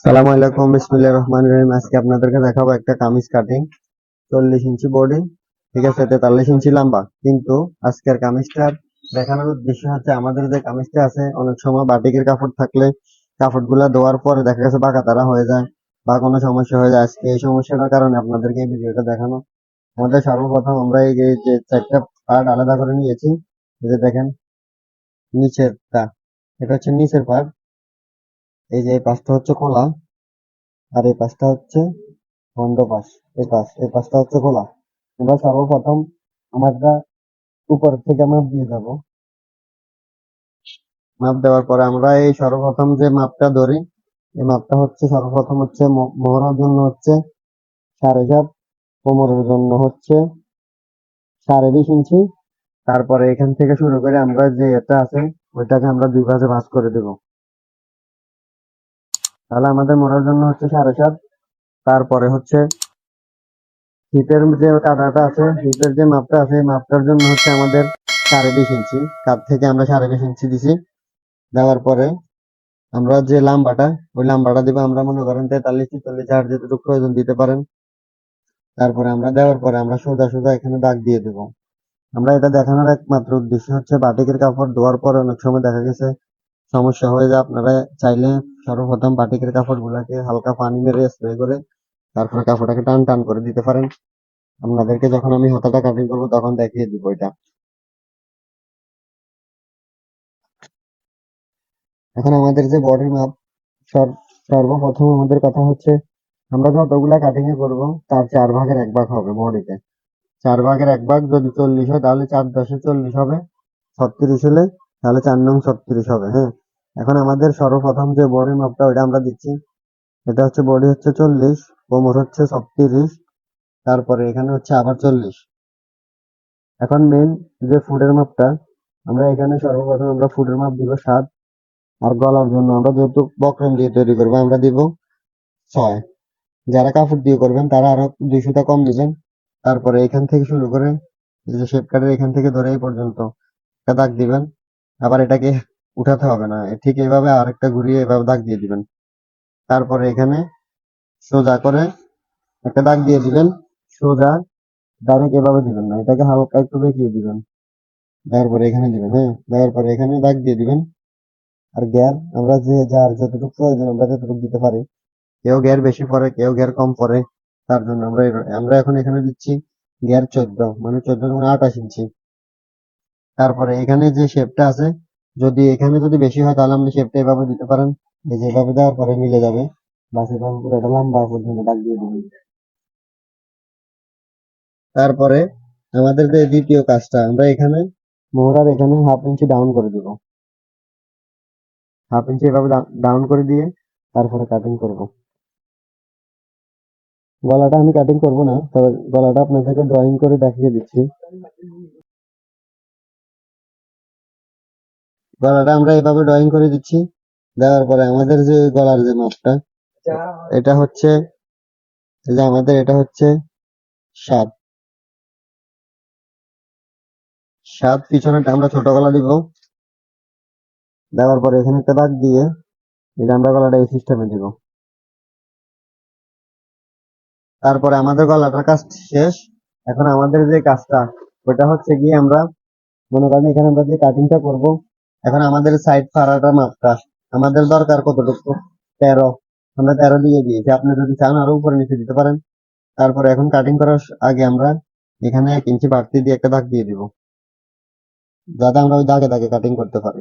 সালামু আলাইকুম, বিসমিল্লাহির রহমানির রহিম। আজকে আপনাদেরকে দেখাবো একটা কামিজ কাটিং। 40 ইঞ্চি বডি, ঠিক আছে, 43 ইঞ্চি লম্বা। কিন্তু আজকের কামিজটার দেখানোর উদ্দেশ্য হচ্ছে, আমাদের যে কামিজটা আছে, অনেক সময় বাটিকের কাপড় থাকলে কাপড়গুলা ধোয়ার পরে দেখা গেছে বাঁকা তারা হয়ে যায় বা কোনো সমস্যা হয়ে যায়। আজকে এই সমস্যাটার কারণে আপনাদেরকে এই ভিডিওটা দেখানো। আমাদের সর্বপ্রথম আমরা এই যে চারটা পার্ট আলাদা করে নিয়েছি। এই যে দেখেন, নিচেরটা, এটা হচ্ছে নিচের পার্ট। এই যে এই পাশটা হচ্ছে খোলা, আর এই পাশটা হচ্ছে বন্ধ পাশ। এই পাশটা হচ্ছে খোলা। আমরা সর্বপ্রথম আমারটা উপর থেকে মাপ দিয়ে যাব। মাপ দেওয়ার পরে আমরা এই সর্বপ্রথম যে মাপটা ধরি, এই মাপটা হচ্ছে সর্বপ্রথম হচ্ছে মোহরার জন্য হচ্ছে 7.5, কোমরের জন্য হচ্ছে 20.5 ইঞ্চি। তারপরে এখান থেকে শুরু করে আমরা যে এটা আছে, ওইটাকে আমরা দুই ভাঁজে ভাঁজ করে দেব। তাহলে আমাদের মোহরার জন্য হচ্ছে 7.5। তারপরে হচ্ছে হিপের যে কাটাটা আছে, হিপের যে মাপটা আছে, এই মাপটার জন্য হচ্ছে আমাদের 20.5 ইঞ্চি। কাপ থেকে আমরা 20.5 ইঞ্চি দিছি। দেওয়ার পরে আমরা যে লাম্বাটা, ওই লাম্বাটা দিব। আমরা মনে করেন 43, 44, যার যেটুকু প্রয়োজন দিতে পারেন। তারপরে আমরা দেওয়ার পরে আমরা সোজা সোজা এখানে দাগ দিয়ে দেবো। আমরা এটা দেখানোর একমাত্র উদ্দেশ্য হচ্ছে, বাটিকের কাপড় ধোয়ার পরে অনেক সময় দেখা গেছে সমস্যা হয়ে যায়। আপনারা চাইলে সর্বপ্রথম বাটিকের কাপড় গুলাকে হালকা পানি মেরে স্প্রে করে তারপরে কাপড়টাকে টান টান করে দিতে পারেন। আপনাদেরকে যখন আমি হাতাটা কাটিং করবো তখন দেখিয়ে দিব এটা। এখন আমাদের যে বডির মাপ, সর্বপ্রথম আমাদের কথা হচ্ছে, আমরা যতগুলা কাটিং এ করবো তার 4 ভাগের 1 ভাগ হবে বডিতে। 4 ভাগের 1 ভাগ যদি 40 হয়, তাহলে 4×10 40 হবে। 36 হলে তাহলে 4 নং 36 হবে। হ্যাঁ, এখন আমাদের সর্বপ্রথম যে বডির মাপটা, ওইটা আমরা দিচ্ছি। এটা হচ্ছে বডি হচ্ছে 40, কোমর হচ্ছে 36, তারপরে এখানে হচ্ছে আবার 40। এখন মেন যে ফুটের মাপটা, আমরা এখানে সর্বপ্রথম আমরা ফুটের মাপ দিব 7। আর গলার জন্য আমরা যেহেতু বক্রম দিয়ে তৈরি করবো, আমরা দিব 6। যারা কাপড় দিয়ে করবেন তারা আরো 2 সুতা কম দিবেন। তারপরে এখান থেকে শুরু করে এই যে শেপ কাটের এখান থেকে ধরে এই পর্যন্ত একটা দাগ দিবেন। আবার এটাকে উঠাতে হবে না, ঠিক এইভাবে আরেকটা ঘুরিয়ে এভাবে দাগ দিয়ে দিবেন। তারপরে এখানে সোজা করে একটা দাগ দিয়ে দিবেন। সোজা ডাইরেক্ট এভাবে দিবেন না, এটাকে হালকা একটু বেঁকিয়ে দিবেন। তারপরে এখানে দিবেন। হ্যাঁ, দেওয়ার পরে এখানে দাগ দিয়ে দিবেন। আর গ্যার আমরা যে যার যতটুকু প্রয়োজন আমরা যতটুকু দিতে পারি। কেউ গ্যার বেশি পরে, কেউ গ্যার কম পরে। তার জন্য আমরা এখন এখানে দিচ্ছি গ্যার 14, মানে 14 × 28 ইঞ্চি। তারপরে এখানে যে শেপটা আছে, যদি এখানে যদি বেশি হয় তাহলে আপনি শেপটা এভাবে দিতে পারেন। এই যে এভাবে দেওয়ার পরে মিলে যাবে। বাস এভাবে পুরোটা লম্বা পর্যন্ত দাগ দিয়ে দিবেন। তারপরে আমাদের যে দ্বিতীয় কাজটা, আমরা এখানে মোহরার এখানে 1/2 ইঞ্চি ডাউন করে দিব। 1/2 ইঞ্চি এভাবে ডাউন করে দিয়ে তারপরে কাটিং করব। গলাটা আমি কাটিং করব না, তবে গলাটা আপনাদেরকে ড্রয়িং করে দেখিয়ে দিচ্ছি। গলাটা আমরা এভাবে ড্রয়িং করে দিচ্ছি। দেওয়ার পরে আমাদের যে গলার যে মাপটা, এটা হচ্ছে, এই যে আমাদের এটা হচ্ছে 7। 7 পিছনেটা আমরা ছোট গলা দিব। দেওয়ার পরে এখানে একটা দাগ দিয়ে এই যে আমরা গলাটা এই সিস্টেমে দিব। তারপরে আমাদের গলাটার কাজ শেষ। এখন আমাদের যে কাজটা, ওটা হচ্ছে গিয়ে আমরা মনে করেন এখানে আমরা যে কাটিংটা করব, এখন আমাদের সাইড ফাড়াটা মাপটা আমাদের দরকার কতটুকু, 13। আমরা 13 দিয়ে দিয়েছি, আপনি যদি চান আরো উপরে নিচে দিতে পারেন। তারপরে এখন কাটিং করার আগে আমরা এখানে 1 ইঞ্চি বাড়তি দিয়ে একটা দাগ দিয়ে দিব, যাতে আমরা ওই দাগে দাগে কাটিং করতে পারি।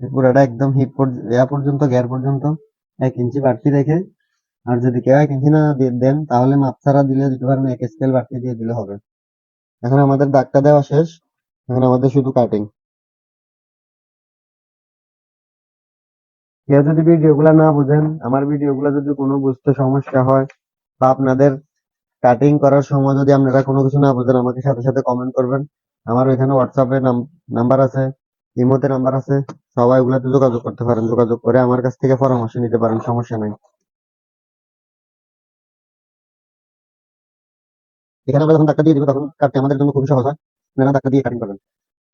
পুরোটা একদম হিপ পর্যন্ত, গ্যার পর্যন্ত 1 ইঞ্চি বাড়তি রেখে, আর যদি কেউ 1 ইঞ্চি না দেন তাহলে মাপ ছাড়া দিলে দিতে পারেন, 1 স্কেল বাড়তি দিয়ে দিলে হবে। এখন আমাদের দাগটা দেওয়া শেষ। এখন আমাদের শুধু কাটিং। কেউ যদি ভিডিওগুলো না বুঝেন, আমার ভিডিওগুলো যদি কোনো বুঝতে সমস্যা হয়, বা আপনাদের কাটিং করার সময় যদি আপনারা কোনো কিছু না বুঝেন, আমাকে সাথে সাথে কমেন্ট করবেন। আমার ওইখানে হোয়াটসঅ্যাপে নাম্বার আছে, ইমোতে নাম্বার আছে। সবাই ওগুলাতে যোগাযোগ করতে পারেন, যোগাযোগ করে আমার কাছ থেকে পরামর্শ নিতে পারেন, সমস্যা নাই। এখানে আমরা যখন ধাক্কা দিয়ে দিব তখন কাটতে আমাদের জন্য খুবই সহজ হয়। আপনারা ধাক্কা দিয়ে কাটিং করবেন।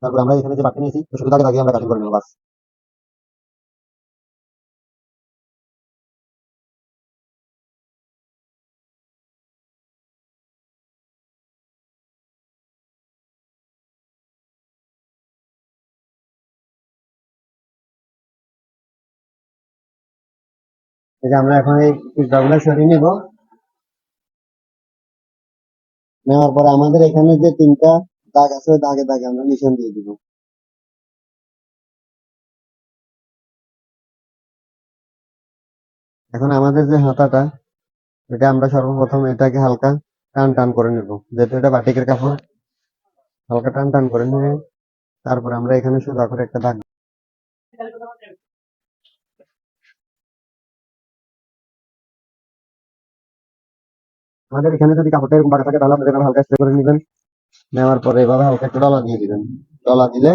তারপর আমরা এখানে যে বাটি নিয়েছি শুধু দাগে দাগে আমরা কাটিং করে নেবো বাস। এই যে আমরা এখন এই টুকরাগুলো সরিয়ে নিব। নেওয়ার পরে আমাদের এখানে যে তিনটা দাগ আছে ওই দাগে দাগে আমরা নিশান দিয়ে দিব। এখন আমাদের যে হাতাটা, এটা আমরা সর্বপ্রথম এটাকে হালকা টান টান করে নেব, যেহেতু এটা বাটিকের কাপড়। হালকা টান টান করে নিয়ে তারপর আমরা এখানে সোজা করে একটা দাগ। আমাদের এখানে যদি কাপড়টা এরকম বাঁকা থাকে তাহলে আপনাদের হালকা স্প্রে করে নেবেন। নেওয়ার পরে এভাবে হালকা একটু ডলা দিয়ে দিবেন। ডলা দিলে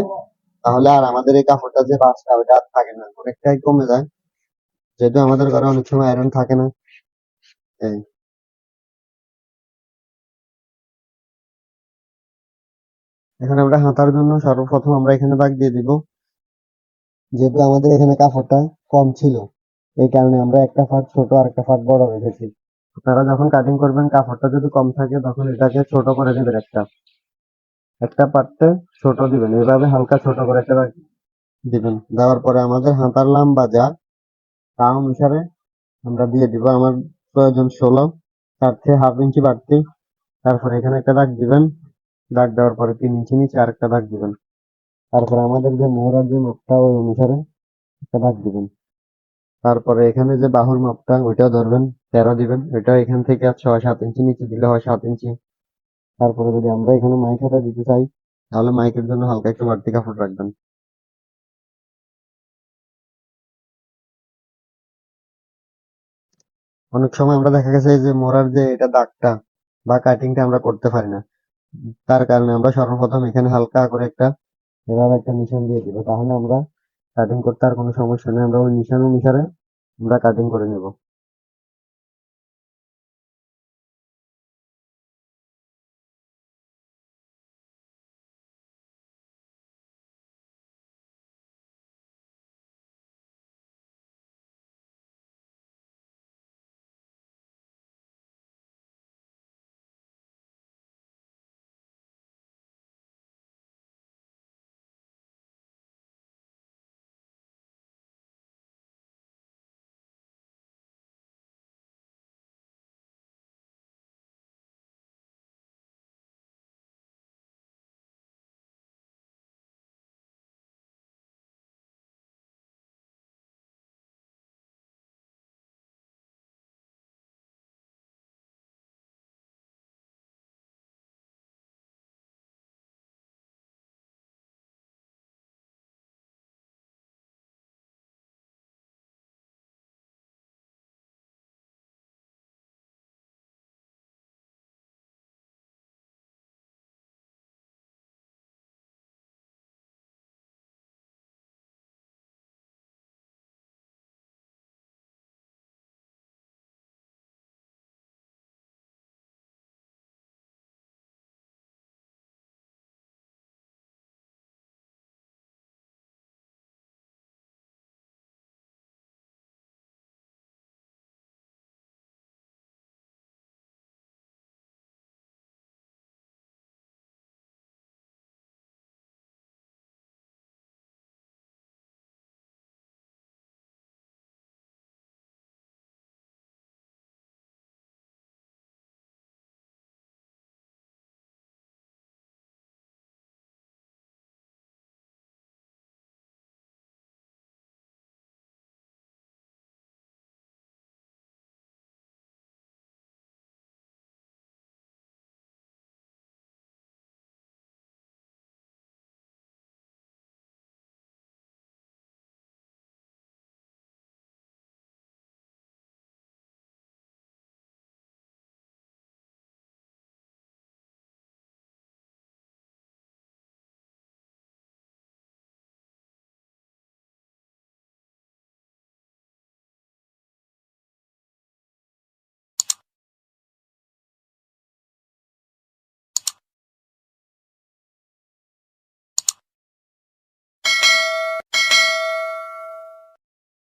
তাহলে আর আমাদের এই কাপড়টা যে বাঁচটা ওটা আর থাকে না, অনেকটাই কমে যায়, যেহেতু আমাদের ঘরে অনেক সময় আয়রন থাকে না। এই এখন আমরা হাতার জন্য সর্বপ্রথম আমরা এখানে দাগ দিয়ে দিব। যেহেতু আমাদের এখানে কাপড়টা কম ছিল, এই কারণে আমরা একটা ফাট ছোট আর একটা ফাট বড় রেখেছি। আপনারা যখন কাটিং করবেন কাপড়টা যদি কম থাকে তখন এটাকে ছোট করে দিবেন, একটা একটা পার্টে ছোট দিবেন, এইভাবে হালকা ছোট করে একটা দাগ দিবেন। দেওয়ার পরে আমাদের হাতার লম্বা যা তা অনুসারে আমরা দিয়ে দিব। আমার প্রয়োজন 16, তার থেকে হাফ ইঞ্চি বাড়তি। তারপরে এখানে একটা দাগ দিবেন। দাগ দেওয়ার পরে 3 ইঞ্চি নিচে আরেকটা দাগ দিবেন। তারপরে আমাদের যে মোহরার যে মাপটা ওই অনুসারে একটা দাগ দিবেন। তারপরে এখানে যে বাহুর মাপটা ওইটাও ধরবেন, 13 দিবেন। ওইটা এখান থেকে আর 6-7 ইঞ্চি নিচে দিলে হয় 7 ইঞ্চি। তারপরে যদি আমরা এখানে মাইক হাতা দিতে চাই তাহলে মাইকের জন্য হালকা একটু বাড়তি কাপড় রাখবেন। অনেক সময় আমরা দেখা গেছে যে মোড়ার যে এটা দাগটা বা কাটিংটা আমরা করতে পারি না, তার কারণে আমরা সর্বপ্রথম এখানে হালকা করে একটা এভাবে একটা নিশান দিয়ে দিব, তাহলে আমরা কাটিং করতে আর কোনো সমস্যা নেই। আমরা ওই নিশান অনুসারে আমরা কাটিং করে নেব।